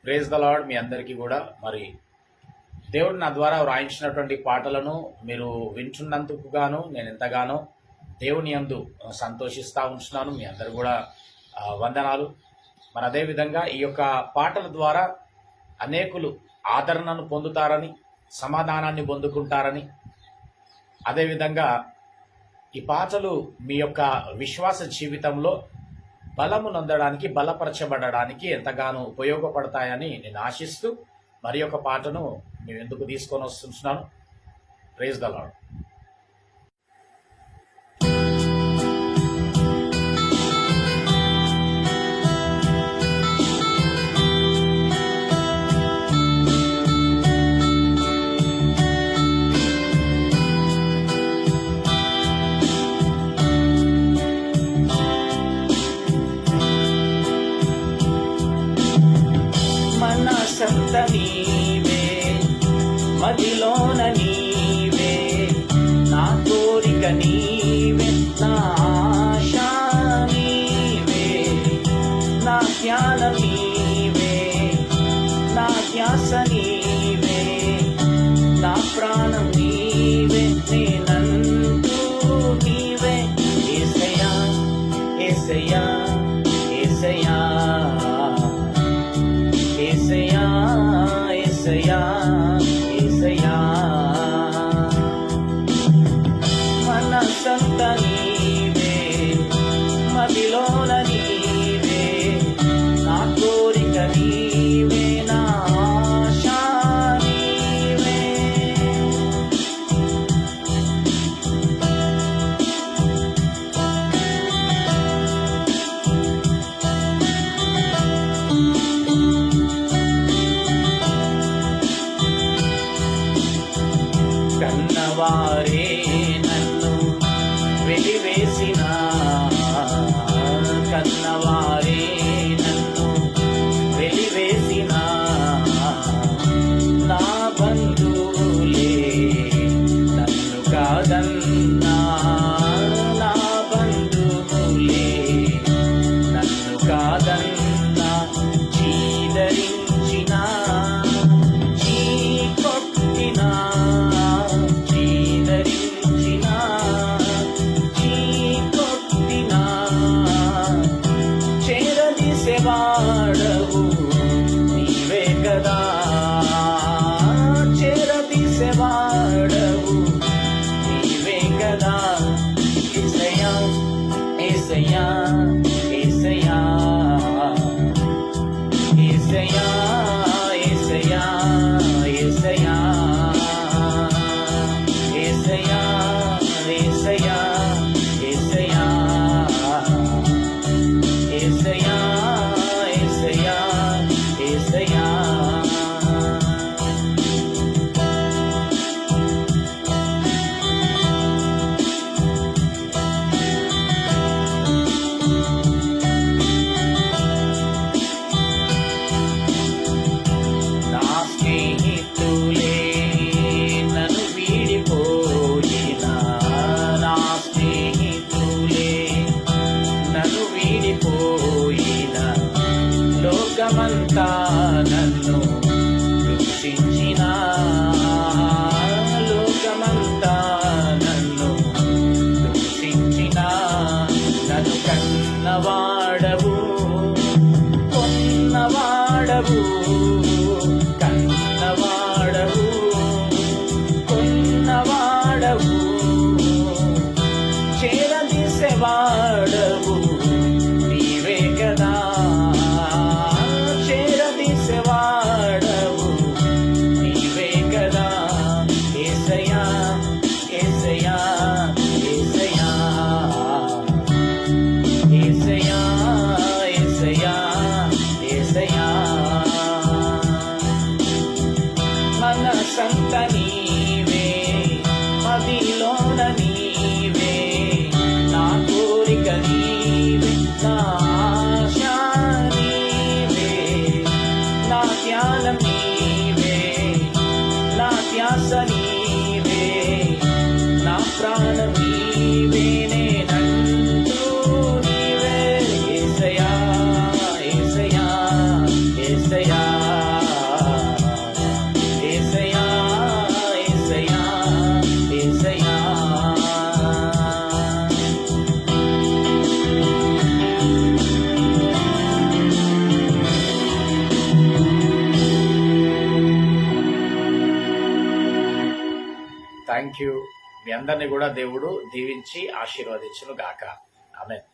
Praise the lord. మీ అందరికీ కూడా మరి దేవుడు నా ద్వారా వ్రాయించినటువంటి పాటలను మీరు వింటున్నందుకు గాను నేను ఎంతగానో దేవుని యందు సంతోషిస్తూ ఉంటున్నాను. మీ అందరు కూడా వందనాలు. మరి అదేవిధంగా ఈ యొక్క పాటల ద్వారా అనేకులు ఆదరణను పొందుతారని, సమాధానాన్ని పొందుకుంటారని, అదేవిధంగా ఈ పాటలు మీ యొక్క విశ్వాస జీవితంలో బలము నొందడానికి, బలపరచబడడానికి ఎంతగానో ఉపయోగపడతాయని నేను ఆశిస్తూ మరి యొక్క పాటను మేము ఎందుకు తీసుకొని వస్తున్నాను. Praise the lord. మనసంత నీవే, మదిలోన నీవే, నా కోరిక నీవే, నా ఆశ నీవే, నా ధ్యానం నీవే, నా ధ్యాస నీవే, నా ప్రాణం నీవే, నేనంటూ నీవే. యేసయ్యా యేసయ్యా యేసయ్యా యేసయ్యా యేసయ్యా యేసయ్యా, మనసంత నీవే, మదిలోన నీవే, నా కోరిక నీవే, నా ఆశ నీవే. కన్నవారే నన్ను వెలివేసిన, కన్నవారే నన్ను వెలివేసిన, నా బంధువులే నన్ను కాదన్నా, నా బంధువులే నన్ను కాదన్నా, చీదరించిన చీకొట్టినా, వాడవు నీవే కదా, చేరదీసేవాడవు నీవే కదా. యేసయ్యా యేసయ్యా యేసయ్యా యేసయ్యా యేసయ్యా యేసయ్యా యేసయ్యా యేసయ్యా యేసయ్యా యేసయ్యా యేసయ్యా. నా స్నేహితులే నన్ను వీడిపోయినా, నా స్నేహితులే నన్ను వీడిపోయినా, లోకమంతా నన్ను దూషించిన, లోకమంతా నన్ను దూషించిన, నన్ను కన్నవాడవు కొన్నవాడవు, కన్నవాడవు కొన్నవాడవు, చేరదీసేవాడవు నీవే కదా, చేరదీసేవాడవు నీవే కదా. యేసయ్యా యేసయ్యా యేసయ్యా యేసయ్యా యేసయ్యా యేసయ్యా, మనసంత నీవే, మదిలోన నీవే, నా కోరిక నీవే, నా ఆశ నీవే, నా ధ్యానం నీవే, నా ధ్యాస నీవే, నా ప్రాణం నీవే, నేనంటూ నీవే. యేసయ్యా యేసయ్యా యేసయ్యా థ్యాంక్ యూ. మీ అందరినీ కూడా దేవుడు దీవించి ఆశీర్వదించును గాక. ఆమేన్.